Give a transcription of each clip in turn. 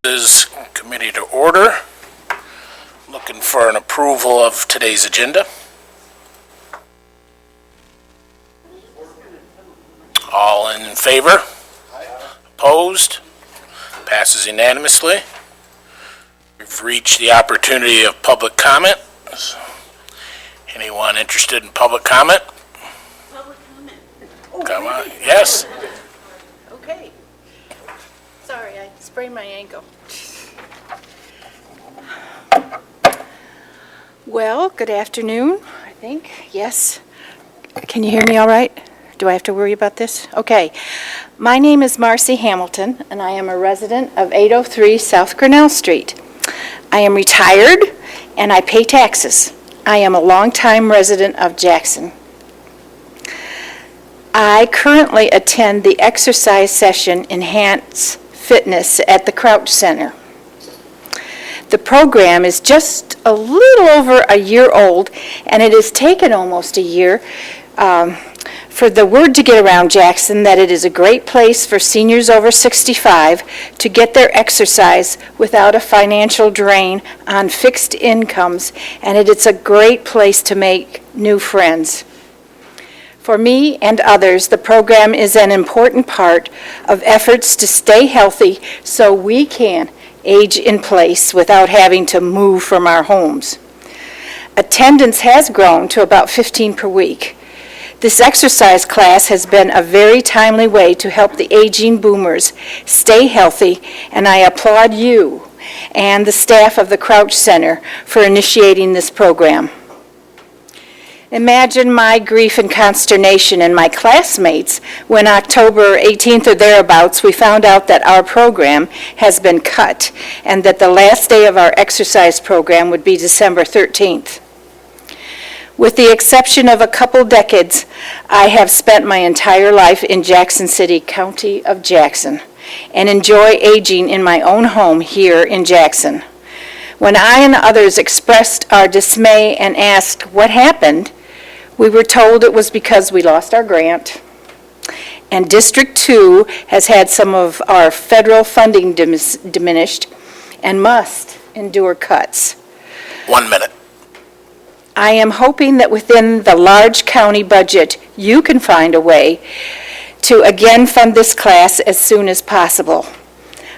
This committee to order. Looking for an approval of today's agenda. All in favor? Opposed? Passes unanimously. We've reached the opportunity of public comment. Anyone interested in public comment? Public comment. Oh, Come on, really? yes. Okay. Sorry, I sprained my ankle. Well, good afternoon, I think. Yes. Can you hear me all right? Do I have to worry about this? Okay. My name is Marcy Hamilton, and I am a resident of 803 South Grinnell Street. I am retired, and I pay taxes. I am a longtime resident of Jackson. I currently attend the exercise session Enhance Fitness at the Crouch Center. The program is just a little over a year old, and it has taken almost a year for the word to get around Jackson that it is a great place for seniors over 65 to get their exercise without a financial drain on fixed incomes, and it's a great place to make new friends. For me and others, the program is an important part of efforts to stay healthy so we can age in place without having to move from our homes. Attendance has grown to about 15 per week. This exercise class has been a very timely way to help the aging boomers stay healthy, and I applaud you and the staff of the Crouch Center for initiating this program. Imagine my grief and consternation and my classmates when October 18th or thereabouts we found out that our program has been cut and that the last day of our exercise program would be December 13th. With the exception of a couple decades, I have spent my entire life in Jackson City, County of Jackson, and enjoy aging in my own home here in Jackson. When I and others expressed our dismay and asked what happened, we were told it was because we lost our grant, and District 2 has had some of our federal funding diminished and must endure cuts. 1 minute. I am hoping that within the large county budget, you can find a way to again fund this class as soon as possible.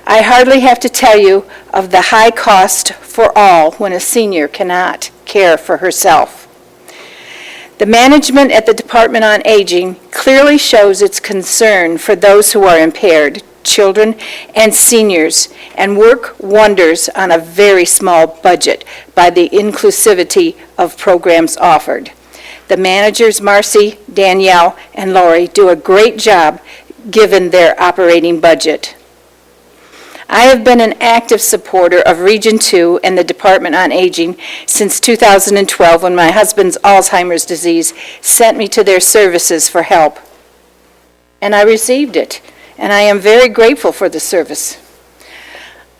I hardly have to tell you of the high cost for all when a senior cannot care for herself. The management at the Department on Aging clearly shows its concern for those who are impaired, children and seniors, and work wonders on a very small budget by the inclusivity of programs offered. The managers, Marcy, Danielle, and Lori, do a great job given their operating budget. I have been an active supporter of Region 2 and the Department on Aging since 2012 when my husband's Alzheimer's disease sent me to their services for help. And I received it, and I am very grateful for the service.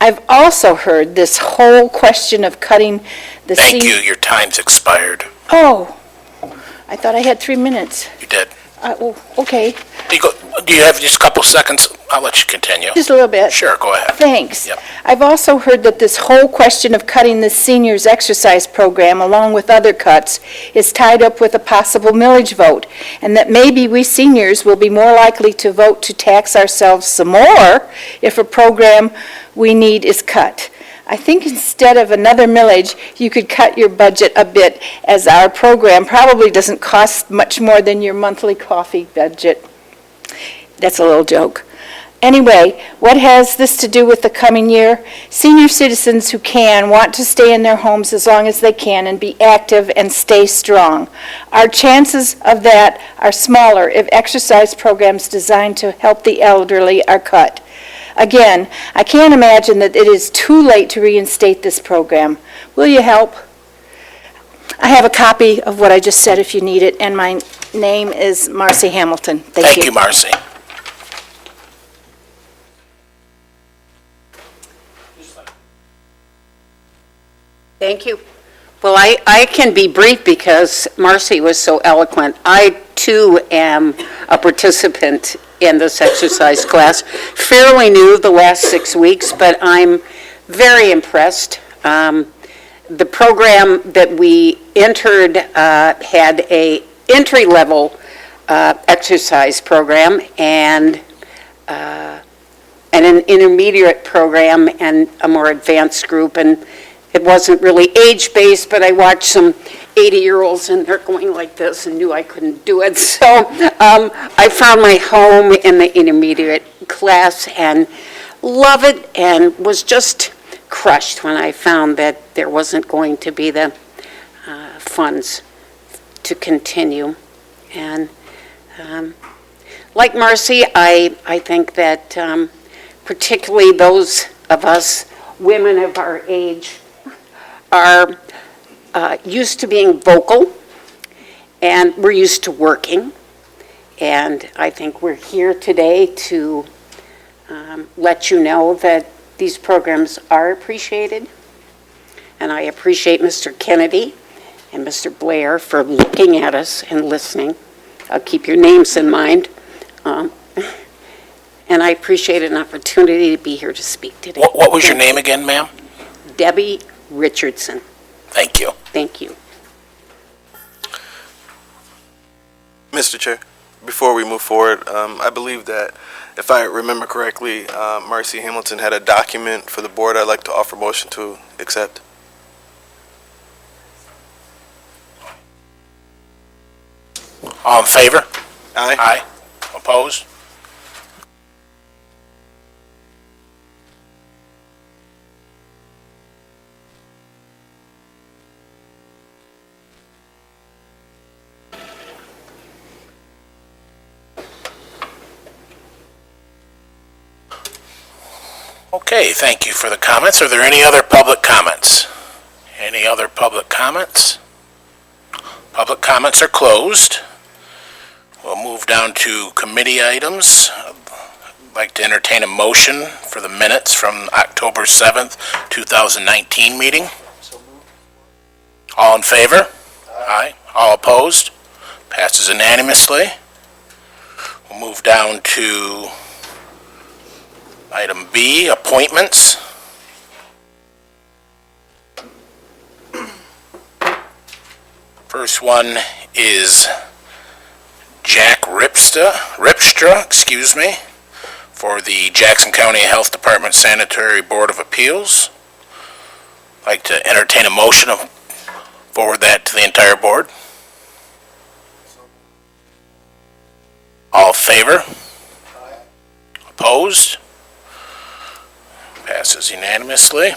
I've also heard this whole question of cutting the Thank you, your time's expired. Oh, I thought I had 3 minutes. You did. Okay, Do you have just a couple seconds? I'll let you continue. just a little bit. Sure, go ahead. Thanks. Yep. I've also heard that this whole question of cutting the seniors' exercise program, along with other cuts, is tied up with a possible millage vote, and that maybe we seniors will be more likely to vote to tax ourselves some more if a program we need is cut. I think instead of another millage, you could cut your budget a bit, as our program probably doesn't cost much more than your monthly coffee budget. That's a little joke. Anyway, what has this to do with the coming year? Senior citizens who can want to stay in their homes as long as they can and be active and stay strong. Our chances of that are smaller if exercise programs designed to help the elderly are cut. Again, I can't imagine that it is too late to reinstate this program. Will you help? I have a copy of what I just said if you need it, and my name is Marcy Hamilton. Thank you. Thank you, Marcy. Thank you. Well, I can be brief because Marcy was so eloquent. I, too, am a participant in this exercise class. Fairly new the last 6 weeks, but I'm very impressed. The program that we entered had a entry-level exercise program and an intermediate program and a more advanced group. And it wasn't really age-based, but I watched some 80-year-olds and they're going like this and knew I couldn't do it. So I found my home in the intermediate class and love it, and was just crushed when I found that there wasn't going to be the funds to continue. And like Marcy, I think that particularly those of us women of our age are used to being vocal, and we're used to working. And I think we're here today to let you know that these programs are appreciated. And I appreciate Mr. Kennedy and Mr. Blair for looking at us and listening. I'll keep your names in mind. And I appreciate an opportunity to be here to speak today. What was your name again, ma'am? Debbie Richardson. Thank you. Thank you. Mr. Chair, before we move forward, I believe that, if I remember correctly, Marcy Hamilton had a document for the board I'd like to offer motion to accept. All in favor? Aye. Aye. Opposed? Okay, thank you for the comments. Are there any other public comments? Any other public comments? Public comments are closed. We'll move down to committee items. I'd like to entertain a motion for the minutes from October 7th, 2019 meeting. All in favor? Aye. All opposed? Passes unanimously. We'll move down to item B, appointments. First one is Jack Ripstra, for the Jackson County Health Department Sanitary Board of Appeals. I'd like to entertain a motion to forward that to the entire board. All in favor? Opposed? Passes unanimously.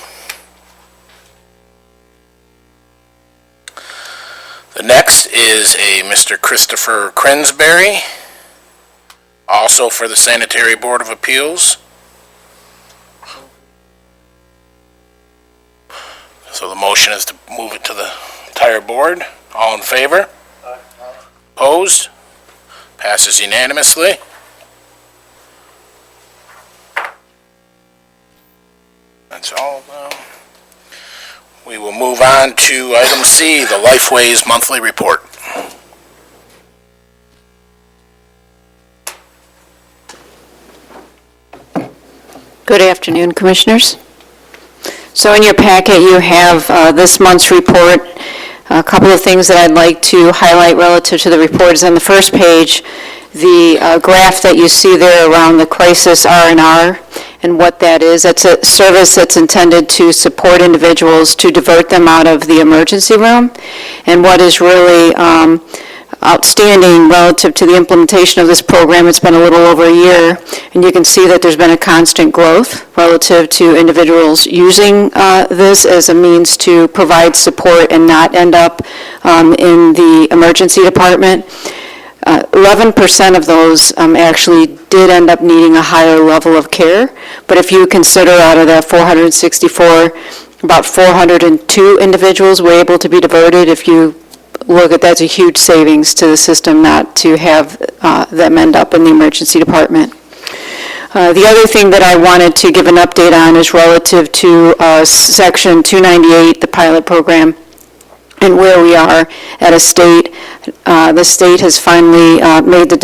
The next is a Mr. Christopher Crensberry, also for the Sanitary Board of Appeals. So the motion is to move it to the entire board. All in favor? Opposed? Passes unanimously. That's all. We will move on to item C, the Lifeways Monthly Report. Good afternoon, Commissioners. So in your packet, you have this month's report. A couple of things that I'd like to highlight relative to the report is on the first page, the graph that you see there around the crisis R&R and what that is. That's a service that's intended to support individuals to divert them out of the emergency room. And what is really outstanding relative to the implementation of this program, it's been a little over a year, and you can see that there's been a constant growth relative to individuals using this as a means to provide support and not end up in the emergency department. 11% of those actually did end up needing a higher level of care, but if you consider out of that 464, about 402 individuals were able to be diverted. If you look at that's a huge savings to the system not to have them end up in the emergency department. The other thing that I wanted to give an update on is relative to Section 298, the pilot program, and where we are at a state. The state has finally made the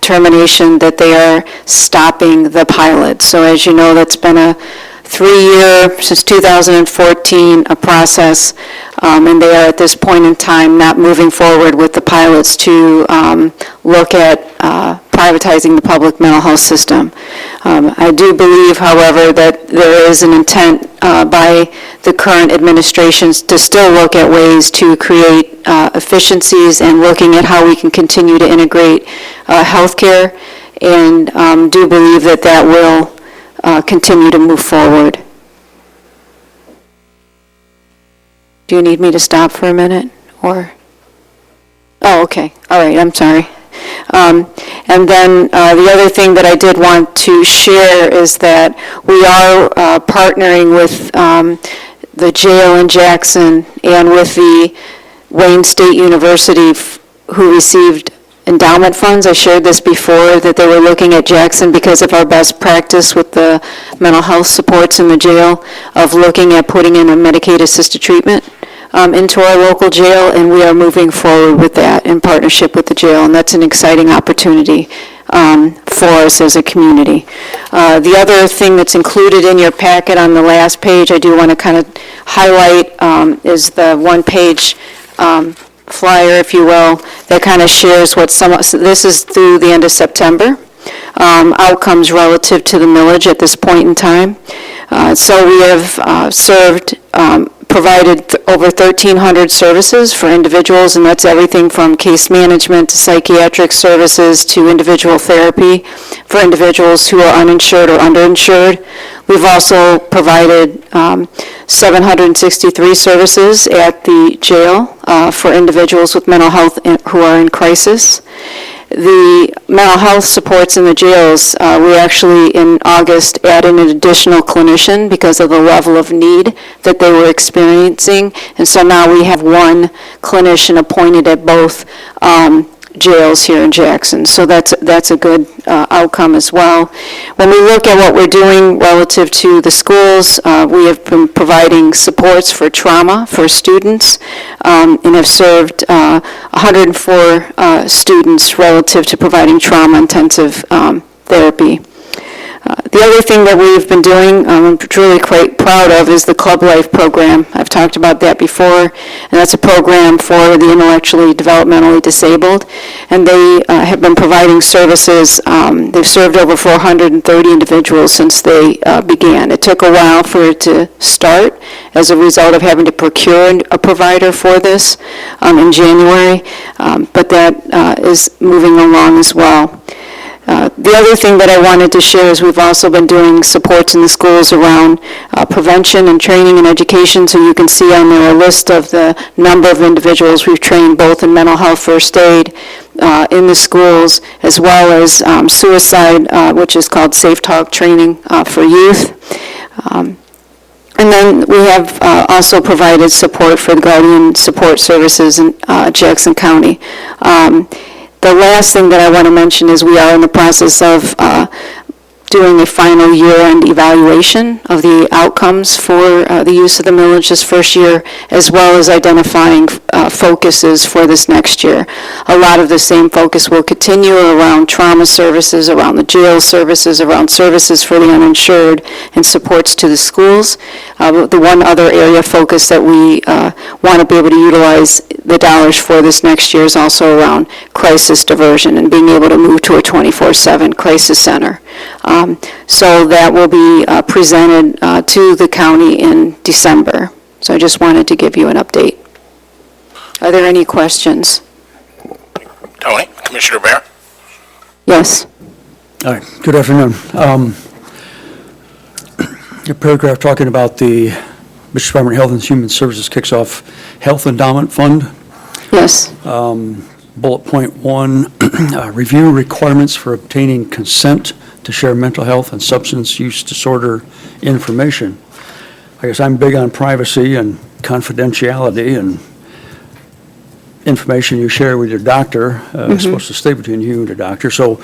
determination that they are stopping the pilot. So as you know, that's been a 3-year, since 2014, a process, and they are at this point in time not moving forward with the pilots to look at privatizing the public mental health system. I do believe, however, that there is an intent by the current administrations to still look at ways to create efficiencies and looking at how we can continue to integrate healthcare, and do believe that that will continue to move forward. Do you need me to stop for a minute, or? Oh, okay, all right, I'm sorry. And then the other thing that I did want to share is that we are partnering with the jail in Jackson and with the Wayne State University, who received endowment funds. I shared this before, that they were looking at Jackson because of our best practice with the mental health supports in the jail, of looking at putting in a Medicaid-assisted treatment into our local jail, and we are moving forward with that in partnership with the jail, and that's an exciting opportunity for us as a community. The other thing that's included in your packet on the last page, I do want to kind of highlight, is the one-page flyer, if you will, that kind of shares what so this is through the end of September, outcomes relative to the millage at this point in time. So we have provided over 1,300 services for individuals, and that's everything from case management to psychiatric services to individual therapy for individuals who are uninsured or underinsured. We've also provided 763 services at the jail for individuals with mental health who are in crisis. The mental health supports in the jails, we actually, in August, added an additional clinician because of the level of need that they were experiencing. And so now we have one clinician appointed at both jails here in Jackson. So that's a good outcome as well. When we look at what we're doing relative to the schools, we have been providing supports for trauma for students, and have served 104 students relative to providing trauma-intensive therapy. The other thing that we've been doing, I'm truly quite proud of, is the Club Life program. I've talked about that before, and that's a program for the intellectually developmentally disabled, and they have been providing services. They've served over 430 individuals since they began. It took a while for it to start as a result of having to procure a provider for this in January, but that is moving along as well. The other thing that I wanted to share is we've also been doing supports in the schools around prevention and training and education. So you can see on there a list of the number of individuals we've trained both in mental health first aid in the schools, as well as suicide, which is called Safe Talk training for youth. And then we have also provided support for the Guardian Support Services in Jackson County. The last thing that I want to mention is we are in the process of doing a final year-end evaluation of the outcomes for the use of the millage this first year, as well as identifying focuses for this next year. A lot of the same focus will continue around trauma services, around the jail services, around services for the uninsured, and supports to the schools. The one other area of focus that we want to be able to utilize the dollars for this next year is also around crisis diversion and being able to move to a 24/7 crisis center. So that will be presented to the county in December. So I just wanted to give you an update. Are there any questions? Tony, Commissioner Bear? Yes. All right, good afternoon. Your paragraph talking about the Michigan Department of Health and Human Services kicks off Health Endowment Fund. Yes. Bullet point 1, review requirements for obtaining consent to share mental health and substance use disorder information. I guess I'm big on privacy and confidentiality, and information you share with your doctor is supposed to stay between you and your doctor. So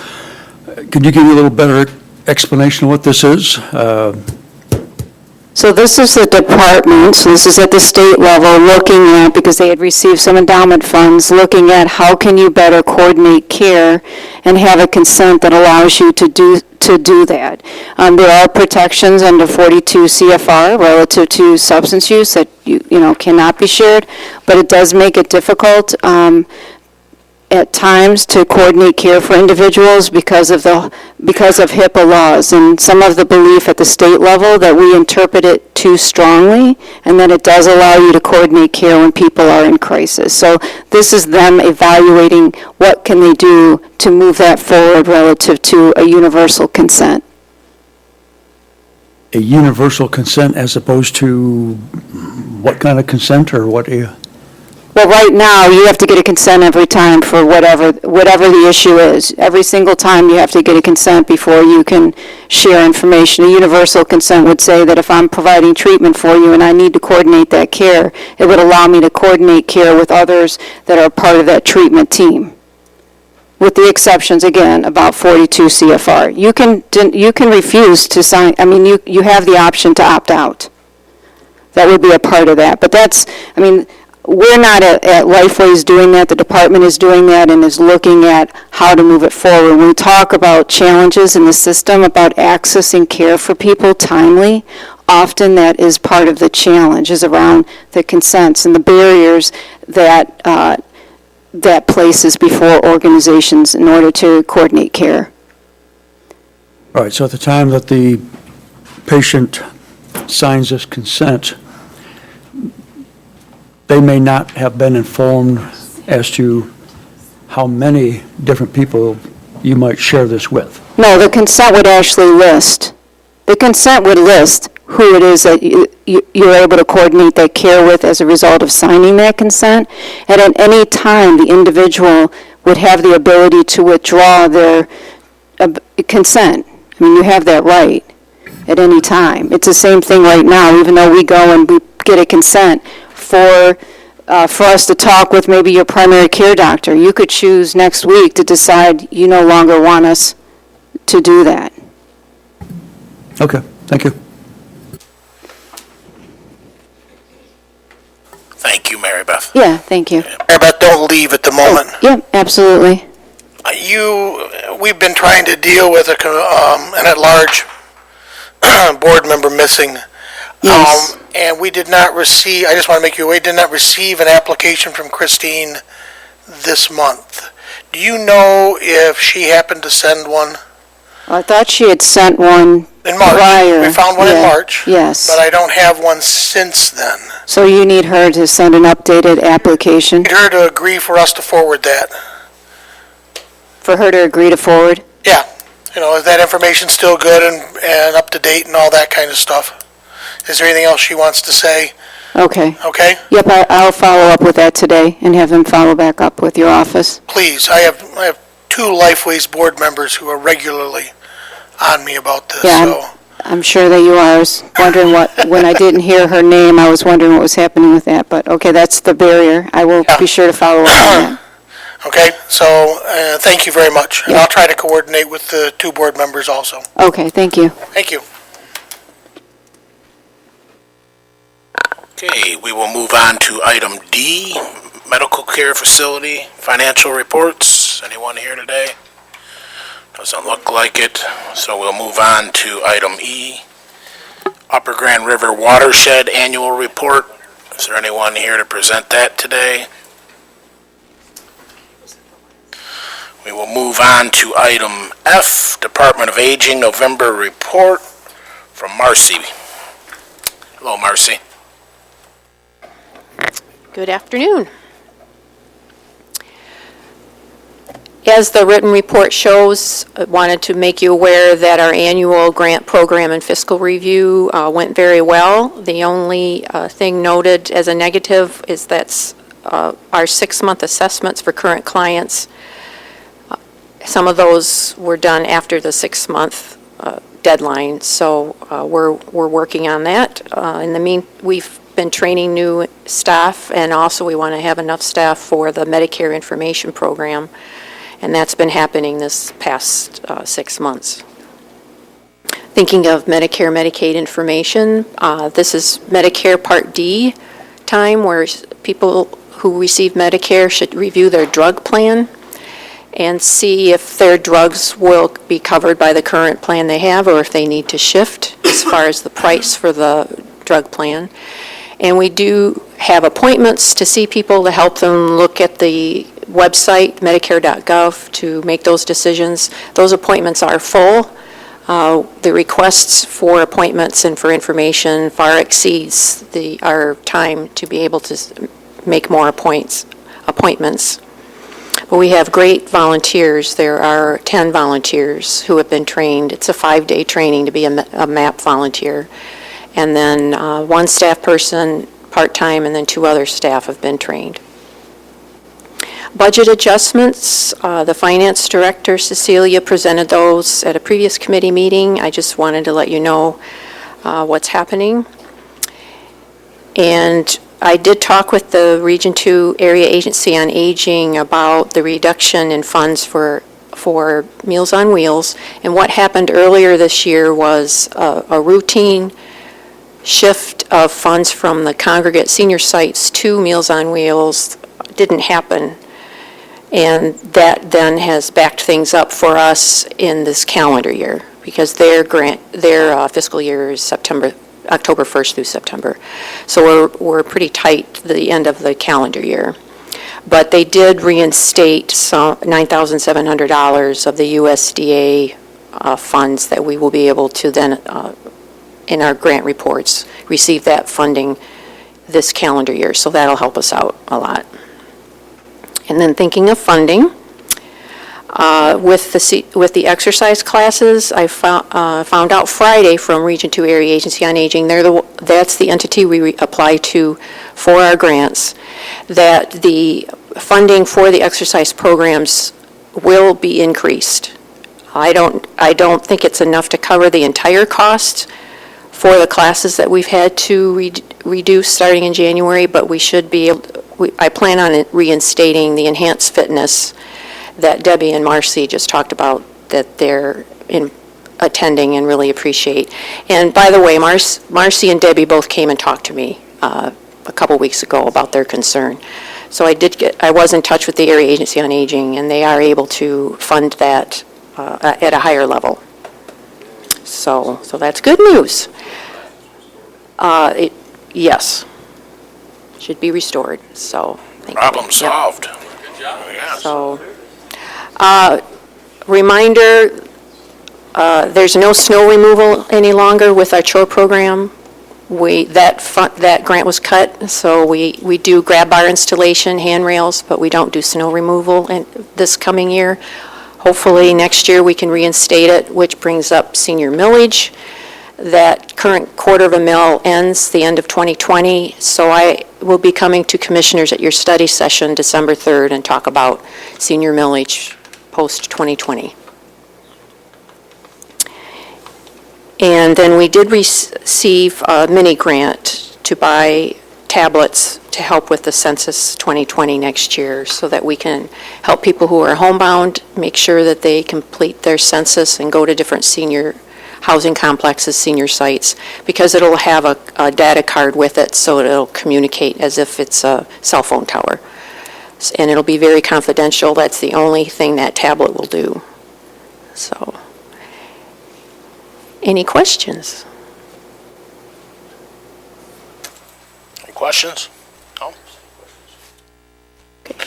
could you give me a little better explanation of what this is? So this is the department, so this is at the state level, looking at, because they had received some endowment funds, looking at how can you better coordinate care and have a consent that allows you to do that. There are protections under 42 CFR relative to substance use that you know cannot be shared, but it does make it difficult at times to coordinate care for individuals because of HIPAA laws and some of the belief at the state level that we interpret it too strongly and that it does allow you to coordinate care when people are in crisis. So this is them evaluating what can they do to move that forward relative to a universal consent. A universal consent as opposed to what kind of consent or what? Well, right now, you have to get a consent every time for whatever the issue is. Every single time you have to get a consent before you can share information. A universal consent would say that if I'm providing treatment for you and I need to coordinate that care, it would allow me to coordinate care with others that are part of that treatment team. With the exceptions, again, about 42 CFR. You can refuse to sign, I mean, you have the option to opt out. That would be a part of that. But that's, I mean, we're not at Lifeways doing that. The department is doing that and is looking at how to move it forward. When we talk about challenges in the system, about accessing care for people timely, often that is part of the challenge, is around the consents and the barriers that that places before organizations in order to coordinate care. All right, so at the time that the patient signs this consent, they may not have been informed as to how many different people you might share this with. No, the consent would actually list. The consent would list who it is that you're able to coordinate that care with as a result of signing that consent. And at any time, the individual would have the ability to withdraw their consent. I mean, you have that right at any time. It's the same thing right now, even though we go and we get a consent for us to talk with maybe your primary care doctor. You could choose next week to decide you no longer want us to do that. Okay, thank you. Thank you, Mary Beth. Yeah, thank you. Mary Beth, don't leave at the moment. Yeah, absolutely. We've been trying to deal with an at-large board member missing. Yes. And we did not receive, I just want to make you aware, we did not receive an application from Christine this month. Do you know if she happened to send one? I thought she had sent one In March. prior. We found one in Yeah, March. Yes. But I don't have one since then. So you need her to send an updated application Need her to agree for us to forward that. for her to agree to forward? Yeah. Is that information still good and up to date and all that kind of stuff? Is there anything else she wants to say? Okay. Okay? Yep, I'll follow up with that today and have them follow back up with your office. Please, I have two Lifeways board members who are regularly on me about this, Yeah, so. I'm sure that you are. I was wondering when I didn't hear her name, I was wondering what was happening with that. But, okay, that's the barrier. I will Yeah. be sure to follow up on that. Okay, so, thank you very much. And Yeah. I'll try to coordinate with the two board members also. Okay, thank you. Thank you. Okay, we will move on to item D, medical care facility, financial reports. Anyone here today? Doesn't look like it, so we'll move on to item E, Upper Grand River Watershed Annual Report. Is there anyone here to present that today? We will move on to item F, Department of Aging November Report from Marcy. Hello, Marcy. Good afternoon. As the written report shows, I wanted to make you aware that our annual grant program and fiscal review went very well. The only thing noted as a negative is that our 6-month assessments for current clients, some of those were done after the 6-month deadline, so we're working on that. In the we've been training new staff, and also we want to have enough staff for the Medicare information program, and that's been happening this past 6 months. Thinking of Medicare, Medicaid information, this is Medicare Part D time where people who receive Medicare should review their drug plan and see if their drugs will be covered by the current plan they have or if they need to shift as far as the price for the drug plan. And we do have appointments to see people to help them look at the website, medicare.gov, to make those decisions. Those appointments are full. The requests for appointments and for information far exceeds our time to be able to make more appointments. But we have great volunteers. There are 10 volunteers who have been trained. It's a 5-day training to be a MAP volunteer. And then one staff person part-time, and then 2 other staff have been trained. Budget adjustments, the finance director, Cecilia, presented those at a previous committee meeting. I just wanted to let you know what's happening. And I did talk with the Region 2 Area Agency on Aging about the reduction in funds for Meals on Wheels. And what happened earlier this year was a routine shift of funds from the congregate senior sites to Meals on Wheels didn't happen. And that then has backed things up for us in this calendar year because their fiscal year is October 1st through September. So we're pretty tight to the end of the calendar year. But they did reinstate some $9,700 of the USDA funds that we will be able to then, in our grant reports, receive that funding this calendar year. So that'll help us out a lot. And then thinking of funding, with the exercise classes, I found out Friday from Region 2 Area Agency on Aging, that's the entity we apply to for our grants, that the funding for the exercise programs will be increased. I don't think it's enough to cover the entire cost for the classes that we've had to reduce starting in January, but we should be able I plan on reinstating the enhanced fitness that Debbie and Marcy just talked about that they're attending and really appreciate. And by the way, Marcy and Debbie both came and talked to me a couple weeks ago about their concern. So I was in touch with the Area Agency on Aging, and they are able to fund that at a higher level. So that's good news. Yes. Should be restored, so thank you. Problem solved. Yep. Good job. Yes. So, reminder, there's no snow removal any longer with our chore program. That grant was cut, so we do grab bar installation, handrails, but we don't do snow removal this coming year. Hopefully next year we can reinstate it, which brings up senior millage. That current $0.25 ends the end of 2020, so I will be coming to commissioners at your study session December 3rd and talk about senior millage post-2020. And then we did receive a mini grant to buy tablets to help with the Census 2020 next year so that we can help people who are homebound make sure that they complete their census and go to different senior housing complexes, senior sites, because it'll have a data card with it, so it'll communicate as if it's a cell phone tower. And it'll be very confidential. That's the only thing that tablet will do. So, any questions? Any questions? No? Okay.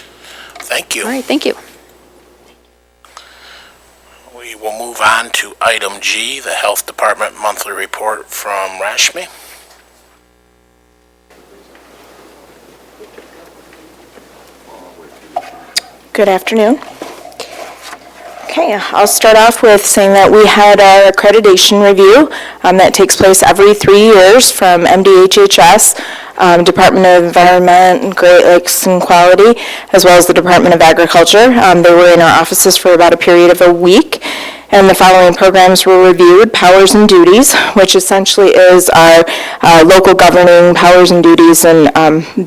Thank you. All right, thank you. We will move on to item G, the Health Department Monthly Report from Rashmi. Good afternoon. Okay, I'll start off with saying that we had our accreditation review that takes place every 3 years from MDHHS, Department of Environment, Great Lakes and Quality, as well as the Department of Agriculture. They were in our offices for about a period of a week, and the following programs were reviewed: powers and duties, which essentially is our local governing powers and duties, and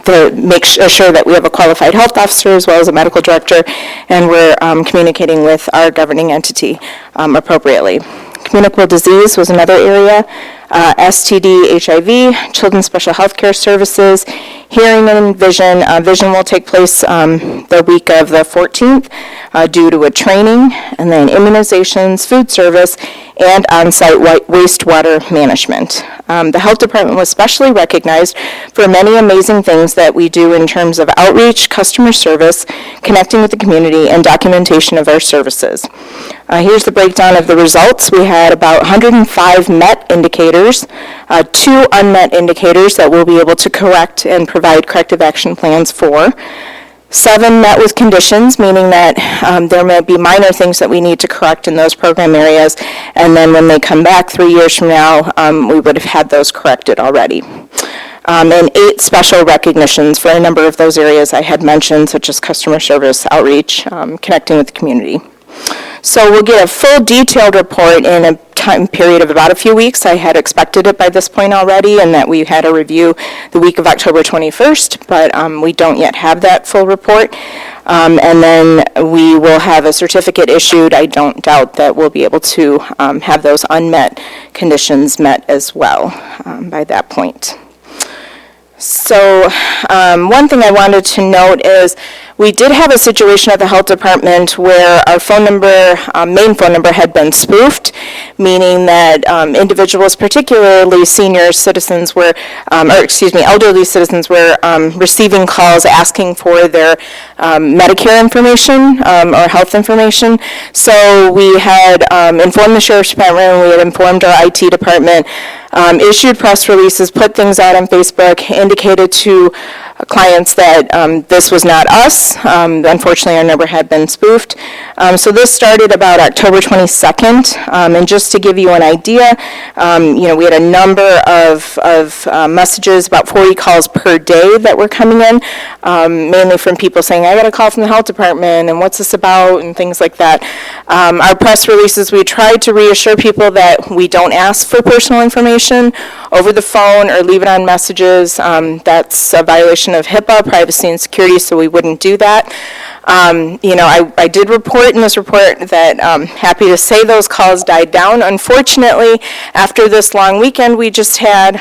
to make sure that we have a qualified health officer as well as a medical director, and we're communicating with our governing entity appropriately. Communicable disease was another area. STD, HIV, children's special health care services, hearing and vision. Vision will take place the week of the 14th due to a training, and then immunizations, food service, and on-site wastewater management. The health department was specially recognized for many amazing things that we do in terms of outreach, customer service, connecting with the community, and documentation of our services. Here's the breakdown of the results. We had about 105 met indicators, 2 unmet indicators that we'll be able to correct and provide corrective action plans for. 7 met with conditions, meaning that there may be minor things that we need to correct in those program areas, and then when they come back 3 years from now, we would have had those corrected already. And 8 special recognitions for a number of those areas I had mentioned, such as customer service, outreach, connecting with the community. So we'll get a full detailed report in a time period of about a few weeks. I had expected it by this point already, and that we had a review the week of October 21st, but we don't yet have that full report. And then we will have a certificate issued. I don't doubt that we'll be able to have those unmet conditions met as well by that point. So one thing I wanted to note is we did have a situation at the health department where our phone number, main phone number, had been spoofed, meaning that individuals, particularly senior citizens, were, elderly citizens were receiving calls asking for their Medicare information or health information. So we had informed the sheriff's department, we had informed our IT department, issued press releases, put things out on Facebook, indicated to clients that this was not us. Unfortunately, our number had been spoofed. So this started about October 22nd. And just to give you an idea, we had a number of messages, about 40 calls per day that were coming in, mainly from people saying, I got a call from the health department, and what's this about, and things like that. Our press releases, we tried to reassure people that we don't ask for personal information over the phone or leave it on messages. That's a violation of HIPAA, privacy and security, so we wouldn't do that. I did report in this report that happy to say those calls died down. Unfortunately, after this long weekend we just had,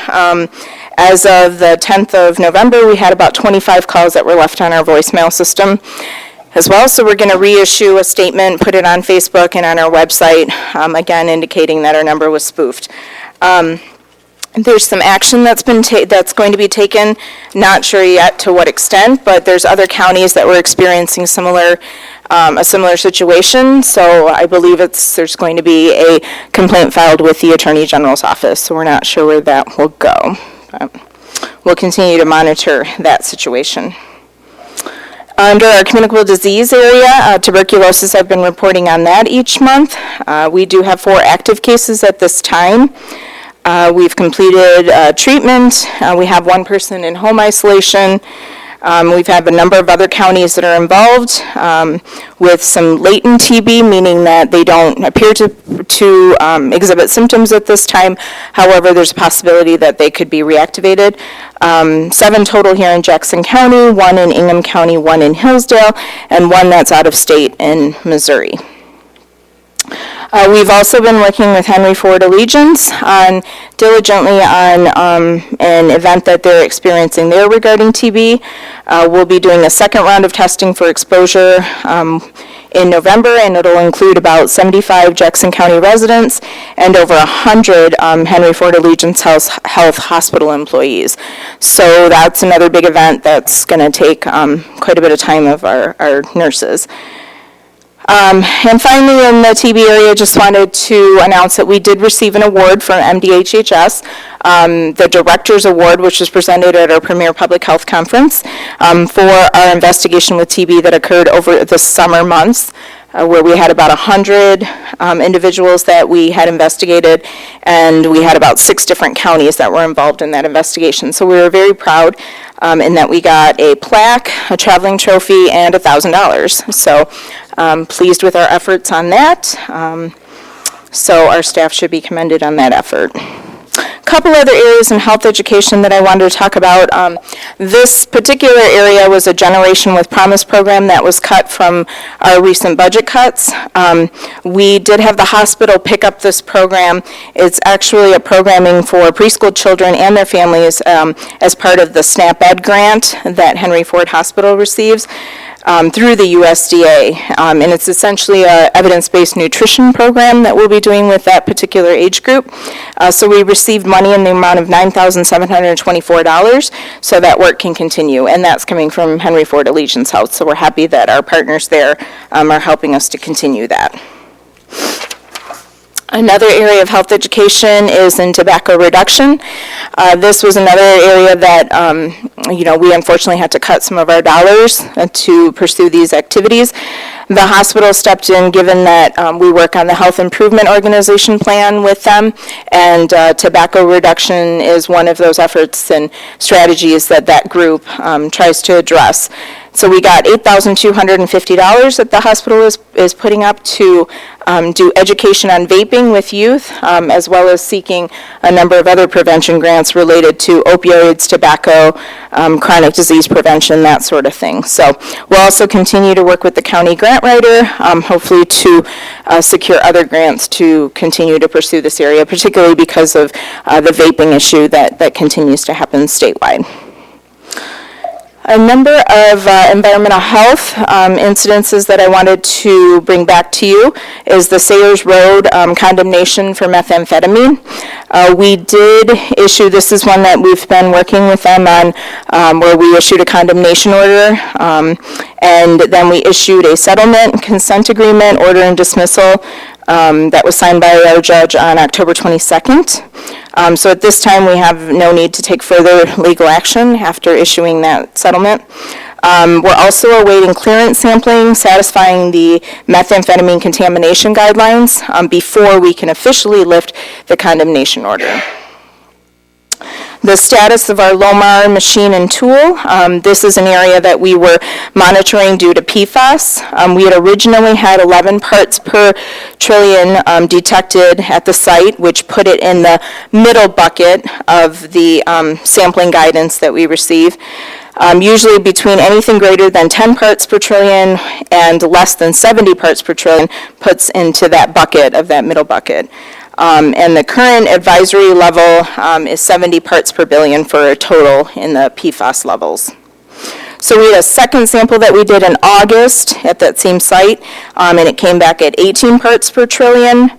as of the 10th of November, we had about 25 calls that were left on our voicemail system as well. So we're going to reissue a statement, put it on Facebook and on our website, again indicating that our number was spoofed. There's some action that's going to be taken, not sure yet to what extent, but there's other counties that were experiencing a similar situation, so I believe there's going to be a complaint filed with the Attorney General's office, so we're not sure where that will go. We'll continue to monitor that situation. Under our communicable disease area, tuberculosis, I've been reporting on that each month. We do have 4 active cases at this time. We've completed treatment. We have 1 person in home isolation. We've had a number of other counties that are involved with some latent TB, meaning that they don't appear to exhibit symptoms at this time. However, there's a possibility that they could be reactivated. 7 total here in Jackson County, 1 in Ingham County, 1 in Hillsdale, and 1 that's out of state in Missouri. We've also been working with Henry Ford Allegiance diligently on an event that they're experiencing there regarding TB. We'll be doing a second round of testing for exposure in November, and it'll include about 75 Jackson County residents and over 100 Henry Ford Allegiance Health Hospital employees. So that's another big event that's going to take quite a bit of time of our nurses. And finally, in the TB area, just wanted to announce that we did receive an award from MDHHS, the Director's Award, which was presented at our premier public health conference for our investigation with TB that occurred over the summer months, where we had about 100 individuals that we had investigated, and we had about 6 different counties that were involved in that investigation. So we were very proud in that we got a plaque, a traveling trophy, and $1,000. So pleased with our efforts on that. So our staff should be commended on that effort. couple other areas in health education that I wanted to talk about. This particular area was a Generation with Promise program that was cut from our recent budget cuts. We did have the hospital pick up this program. It's actually a programming for preschool children and their families as part of the SNAP Ed grant that Henry Ford Hospital receives through the USDA. And it's essentially a evidence-based nutrition program that we'll be doing with that particular age group. So we received money in the amount of $9,724 so that work can continue. And that's coming from Henry Ford Allegiance Health. So we're happy that our partners there are helping us to continue that. Another area of health education is in tobacco reduction. This was another area that, we unfortunately had to cut some of our dollars to pursue these activities. The hospital stepped in, given that we work on the Health Improvement Organization plan with them, and tobacco reduction is one of those efforts and strategies that that group tries to address. So we got $8,250 that the hospital is putting up to do education on vaping with youth, as well as seeking a number of other prevention grants related to opioids, tobacco, chronic disease prevention, that sort of thing. So we'll also continue to work with the county grant writer, hopefully to secure other grants to continue to pursue this area, particularly because of the vaping issue that continues to happen statewide. A number of environmental health incidences that I wanted to bring back to you is the Sayers Road condemnation for methamphetamine. We did issue, this is one that we've been working with them on, where we issued a condemnation order, and then we issued a settlement consent agreement, order and dismissal, that was signed by our judge on October 22nd. So at this time, we have no need to take further legal action after issuing that settlement. We're also awaiting clearance sampling satisfying the methamphetamine contamination guidelines before we can officially lift the condemnation order. The status of our LOMAR machine and tool. This is an area that we were monitoring due to PFAS. We had originally had 11 parts per trillion detected at the site, which put it in the middle bucket of the sampling guidance that we receive. Usually between anything greater than 10 parts per trillion and less than 70 parts per trillion puts into that bucket of that middle bucket. And the current advisory level is 70 parts per billion for a total in the PFAS levels. So we had a second sample that we did in August at that same site, and it came back at 18 parts per trillion,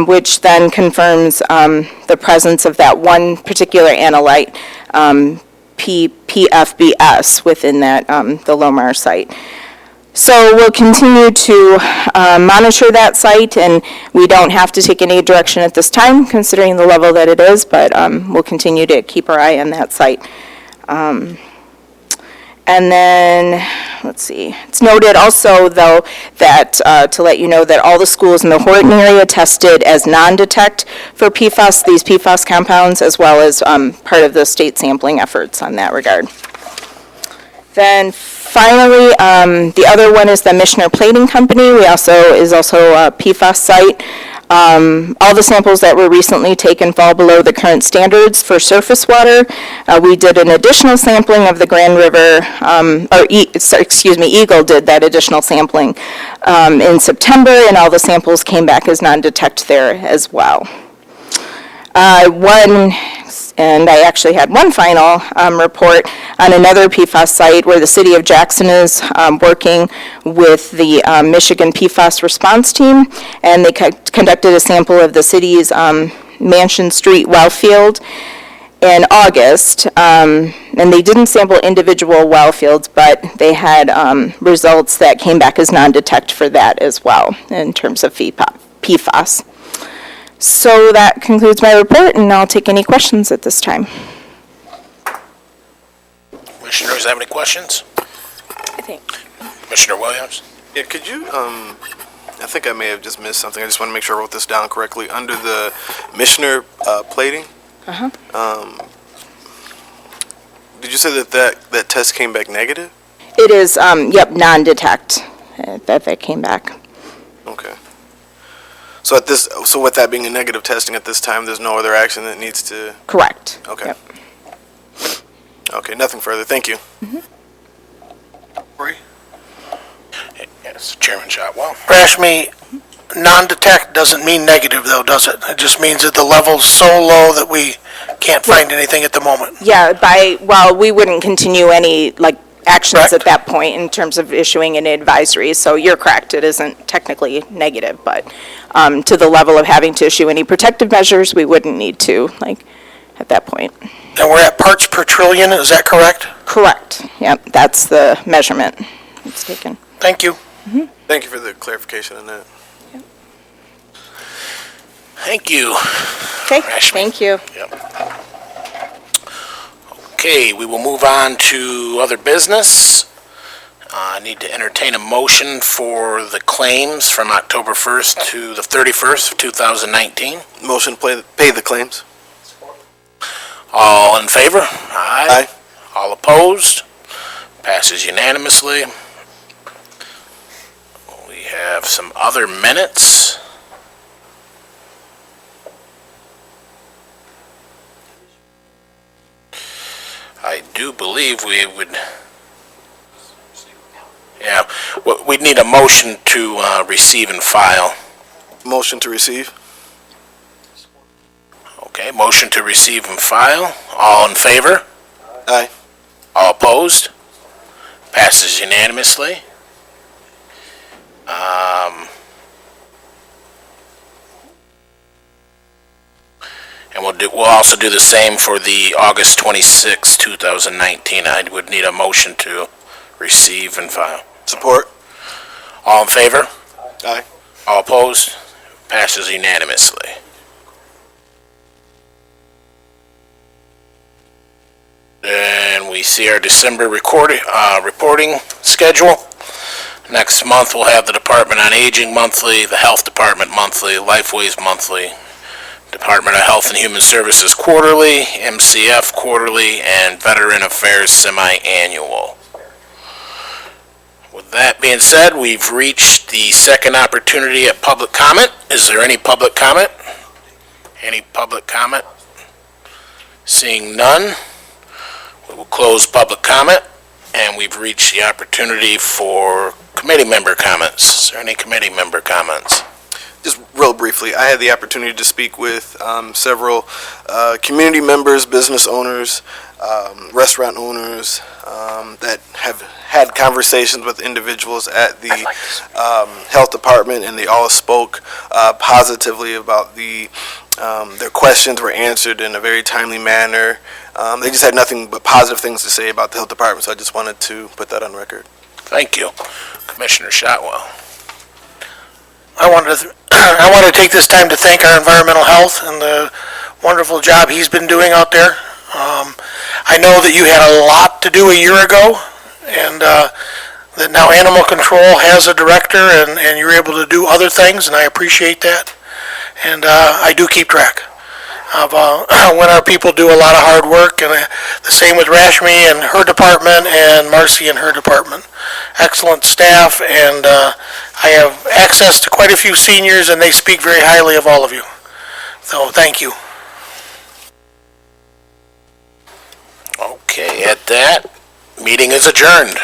which then confirms the presence of that one particular analyte, PFBS, within that the LOMAR site. So we'll continue to monitor that site, and we don't have to take any direction at this time, considering the level that it is, but we'll continue to keep our eye on that site. And then, let's see, it's noted also, though, that to let you know that all the schools in the Horton area tested as non-detect for PFAS, these PFAS compounds, as well as part of the state sampling efforts on that regard. Then finally, the other one is the Michener Plating Company. Is also a PFAS site. All the samples that were recently taken fall below the current standards for surface water. We did an additional sampling of the Grand River, Eagle did that additional sampling in September, and all the samples came back as non-detect there as well. And I actually had one final report on another PFAS site where the city of Jackson is working with the Michigan PFAS response team, and they conducted a sample of the city's Mansion Street well field in August, and they didn't sample individual well fields, but they had results that came back as non-detect for that as well in terms of PFAS. So that concludes my report, and I'll take any questions at this time. Commissioners have any questions? I think. Commissioner Williams? Yeah, could you, I think I may have just missed something. I just want to make sure I wrote this down correctly. Under the Michener plating, did you say that test came back negative? It is, non-detect that came back. Okay. So with that being a negative testing at this time, there's no other action that needs to, Correct. okay. Yep. Okay, nothing further. Thank you. Yes, Chairman Shotwell. Rashmi, non-detect doesn't mean negative though, does it? It just means that the level's so low that we can't find anything at the moment. Yeah, we wouldn't continue any, actions Correct. at that point in terms of issuing an advisory. So you're correct, it isn't technically negative, but to the level of having to issue any protective measures, we wouldn't need to, at that point. And we're at parts per trillion, is that correct? Correct. Yep, that's the measurement it's taken. Thank you. Thank you for the clarification on that. Thank you. Okay, Rashmi. thank you. Okay, we will move on to other business. I need to entertain a motion for the claims from October 1st to the 31st of 2019. Motion to pay the claims. All in favor? Aye. All opposed? Passes unanimously. We have some other minutes. I do believe we would, yeah, we'd need a motion to receive and file. Motion to receive. Okay, motion to receive and file. All in favor? Aye. All opposed? Passes unanimously. And we'll also do the same for the August 26, 2019. I would need a motion to receive and file. Support. All in favor? Aye. All opposed? Passes unanimously. Then we see our December reporting schedule. Next month, we'll have the Department on Aging monthly, the Health Department monthly, Lifeways monthly, Department of Health and Human Services quarterly, MCF quarterly, and Veteran Affairs semi-annual. With that being said, we've reached the second opportunity at public comment. Is there any public comment? Any public comment? Seeing none, we will close public comment, and we've reached the opportunity for committee member comments. Is there any committee member comments? Just real briefly, I had the opportunity to speak with several community members, business owners, restaurant owners that have had conversations with individuals at the health department, and they all spoke positively about their questions were answered in a very timely manner. They just had nothing but positive things to say about the health department, so I just wanted to put that on record. Thank you. Commissioner Shotwell. I wanted to take this time to thank our environmental health and the wonderful job he's been doing out there. I know that you had a lot to do a year ago, and that now Animal Control has a director, and you're able to do other things, and I appreciate that. And I do keep track of when our people do a lot of hard work, and the same with Rashmi and her department, and Marcy and her department. Excellent staff, and I have access to quite a few seniors, and they speak very highly of all of you. So thank you. Okay, at that, meeting is adjourned.